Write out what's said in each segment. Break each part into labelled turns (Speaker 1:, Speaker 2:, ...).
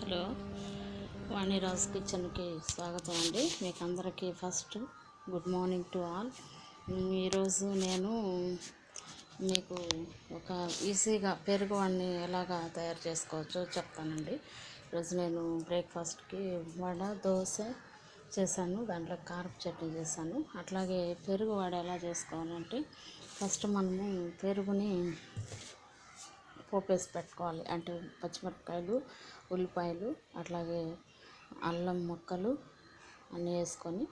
Speaker 1: Hello, వాణిరాజ్ కిచెన్కి స్వాగతం అండి. మీకు అందరికీ first good morning to all. ఈరోజు నేను మీకు ఒక ఈజీగా పెరుగు అన్ని ఎలాగా తయారు చేసుకోవచ్చో చెప్తానండి. ఈరోజు నేను బ్రేక్ఫాస్ట్కి వడ, దోశ చేశాను, దాంట్లో కారపు చట్నీ చేశాను. అట్లాగే పెరుగు వడ ఎలా చేసుకోవాలంటే ఫస్ట్ మనము పెరుగుని పోపేసి పెట్టుకోవాలి. అంటే పచ్చిమిరపకాయలు, ఉల్లిపాయలు, అట్లాగే అల్లం ముక్కలు అన్నీ వేసుకొని,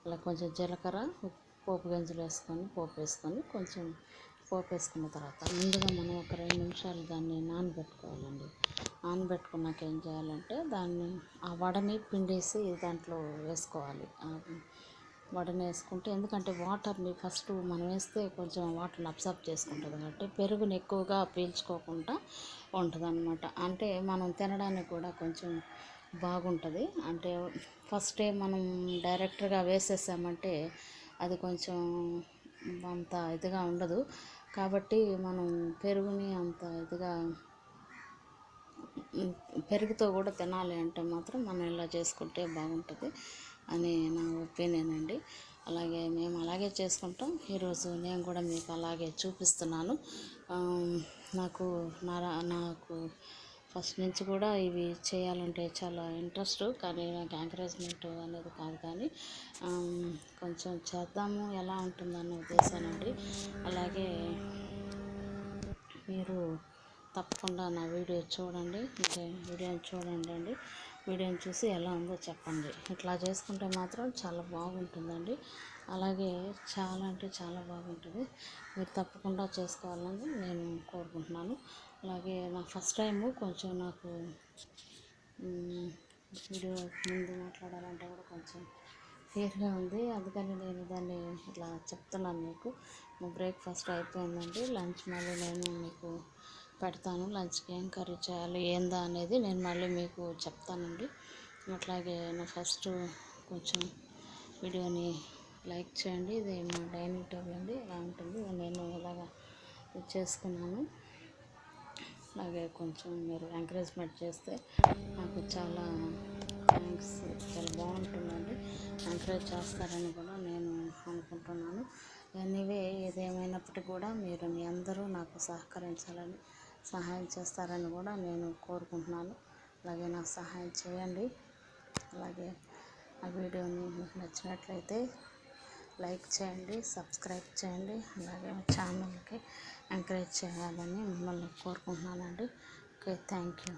Speaker 1: అలా కొంచెం జీలకర్ర, పోపు గింజలు వేసుకొని పోపు వేసుకొని కొంచెం పోపు వేసుకున్న తర్వాత ముందుగా మనం ఒక 2 నిమిషాలు దాన్ని నానబెట్టుకోవాలండి. నానబెట్టుకున్నాక ఏం చేయాలంటే దాన్ని ఆ వడని పిండేసి దాంట్లో వేసుకోవాలి. వడని వేసుకుంటే, ఎందుకంటే వాటర్ని ఫస్ట్ మనం వేస్తే కొంచెం వాటర్ని అబ్జర్వ్ చేసుకుంటుంది కాబట్టి పెరుగుని ఎక్కువగా పీల్చుకోకుండా ఉంటుంది అన్నమాట. అంటే మనం తినడానికి కూడా కొంచెం బాగుంటుంది. అంటే ఫస్టే మనం డైరెక్ట్గా వేసేసామంటే అది కొంచెం అంత ఇదిగా ఉండదు. కాబట్టి మనం పెరుగుని అంత ఇదిగా పెరుగుతో కూడా తినాలి అంటే మాత్రం మనం ఇలా చేసుకుంటే బాగుంటుంది అని నా ఒపీనియన్ అండి. అలాగే మేము అలాగే చేసుకుంటాం. ఈరోజు నేను కూడా మీకు అలాగే చూపిస్తున్నాను. నాకు ఫస్ట్ నుంచి కూడా ఇవి చేయాలంటే చాలా ఇంట్రెస్ట్, కానీ నాకు ఎంకరేజ్మెంట్ అనేది కాదు. కానీ కొంచెం చేద్దాము, ఎలా ఉంటుందన్న ఉద్దేశానండి. అలాగే మీరు తప్పకుండా నా వీడియో చూడండి. వీడియోని చూసి ఎలా ఉందో చెప్పండి. ఇట్లా చేసుకుంటే మాత్రం చాలా బాగుంటుందండి. అలాగే చాలా అంటే చాలా బాగుంటుంది. మీరు తప్పకుండా చేసుకోవాలని నేను కోరుకుంటున్నాను. అలాగే నా ఫస్ట్ టైము కొంచెం నాకు వీడియో ముందు మాట్లాడాలంటే కూడా కొంచెం ఫియర్గా ఉంది. అందుకని నేను దాన్ని ఇట్లా చెప్తున్నాను మీకు. బ్రేక్ఫాస్ట్ అయిపోయిందండి. లంచ్ మళ్ళీ నేను మీకు పెడతాను. లంచ్కి ఏం కర్రీ చేయాలి ఏందా అనేది నేను మళ్ళీ మీకు చెప్తానండి. అట్లాగే నా ఫస్ట్ కొంచెం వీడియోని లైక్ చేయండి. ఇది మా డైనింగ్ టేబుల్ అండి, ఇలా ఉంటుంది. నేను ఇలాగా చేసుకున్నాను. అలాగే కొంచెం మీరు ఎంకరేజ్మెంట్ చేస్తే నాకు చాలా థ్యాంక్స్, చాలా బాగుంటుందండి. ఎంకరేజ్ చేస్తారని కూడా నేను అనుకుంటున్నాను. ఎనీవే, ఏదేమైనప్పటికీ కూడా మీరు మీ అందరూ నాకు సహాయం చేస్తారని కూడా నేను కోరుకుంటున్నాను. అలాగే నాకు సహాయం చేయండి. అలాగే ఆ వీడియోని మీకు నచ్చినట్లయితే లైక్ చేయండి, సబ్స్క్రైబ్ చేయండి. అలాగే ఛానల్కి ఎంకరేజ్ చేయాలని మిమ్మల్ని కోరుకుంటున్నానండి. Okay, thank you.